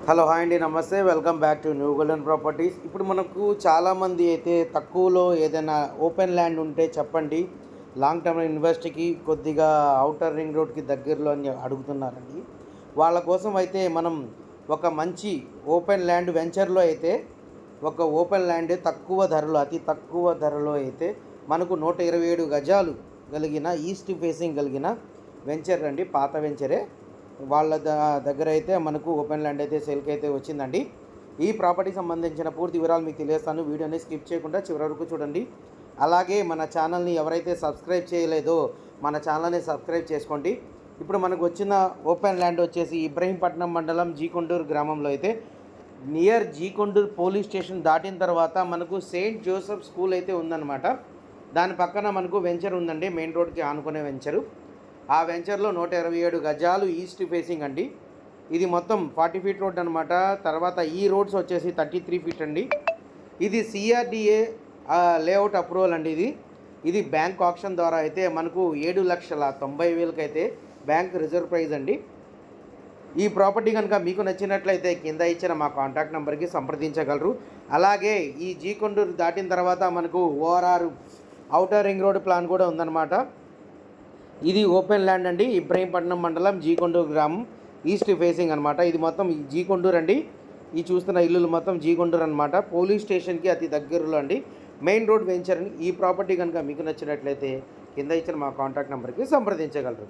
Hello hi అండి, నమస్తే. Welcome back to new golden properties. ఇప్పుడు మనకు చాలామంది అయితే తక్కువలో ఏదైనా ఓపెన్ ల్యాండ్ ఉంటే చెప్పండి, లాంగ్ టర్మ్ ఇన్వెస్ట్కి కొద్దిగా అవుటర్ రింగ్ రోడ్కి దగ్గరలో అని అడుగుతున్నారండి. వాళ్ళ కోసం అయితే మనం ఒక మంచి ఓపెన్ ల్యాండ్ వెంచర్లో అయితే ఒక ఓపెన్ ల్యాండ్ తక్కువ ధరలో, అతి తక్కువ ధరలో అయితే మనకు 127 గజాలు కలిగిన ఈస్ట్ ఫేసింగ్ కలిగిన వెంచర్ అండి. పాత వెంచరే. వాళ్ళ దగ్గర అయితే మనకు ఓపెన్ ల్యాండ్ అయితే సేల్కి అయితే వచ్చిందండి. ఈ ప్రాపర్టీకి సంబంధించిన పూర్తి వివరాలు మీకు తెలియజేస్తాను. వీడియోని స్కిప్ చేయకుండా చివరి వరకు చూడండి. అలాగే మన ఛానల్ని ఎవరైతే సబ్స్క్రైబ్ చేయలేదో మన ఛానల్ని సబ్స్క్రైబ్ చేసుకోండి. ఇప్పుడు మనకు వచ్చిన ఓపెన్ ల్యాండ్ వచ్చేసి ఇబ్రహీంపట్నం మండలం జీకొండూరు గ్రామంలో అయితే నియర్ జీకొండూరు పోలీస్ స్టేషన్ దాటిన తర్వాత మనకు సెయింట్ జోసెఫ్ స్కూల్ అయితే ఉందన్నమాట. దాని పక్కన మనకు వెంచర్ ఉందండి, మెయిన్ రోడ్కి ఆనుకునే వెంచరు. ఆ వెంచర్లో 127 గజాలు ఈస్ట్ ఫేసింగ్ అండి. ఇది మొత్తం 40 ఫీట్ రోడ్ అనమాట. తర్వాత ఈ రోడ్స్ వచ్చేసి 33 ఫీట్ అండి. ఇది సిఆర్డిఏ లేఅవుట్ అప్రూవల్ అండి. ఇది బ్యాంక్ ఆప్షన్ ద్వారా అయితే మనకు 7,90,000 అయితే బ్యాంక్ రిజర్వ్ ప్రైజ్ అండి. ఈ ప్రాపర్టీ కనుక మీకు నచ్చినట్లయితే కింద ఇచ్చిన మా కాంటాక్ట్ నెంబర్కి సంప్రదించగలరు. అలాగే ఈ జీకొండూరు దాటిన తర్వాత మనకు ORR outer ring road plan కూడా ఉందన్నమాట. ఇది ఓపెన్ ల్యాండ్ అండి, ఇబ్రహీంపట్నం మండలం జీకొండూరు గ్రామం, ఈస్ట్ ఫేసింగ్ అనమాట. ఇది మొత్తం జీకొండూరు అండి. ఈ చూస్తున్న ఇల్లులు మొత్తం జీకొండూరు అనమాట. పోలీస్ స్టేషన్కి అతి దగ్గరలో అండి, మెయిన్ రోడ్ వెంచర్. ఈ ప్రాపర్టీ కనుక మీకు నచ్చినట్లయితే కింద ఇచ్చిన మా కాంటాక్ట్ నెంబర్కి సంప్రదించగలరు.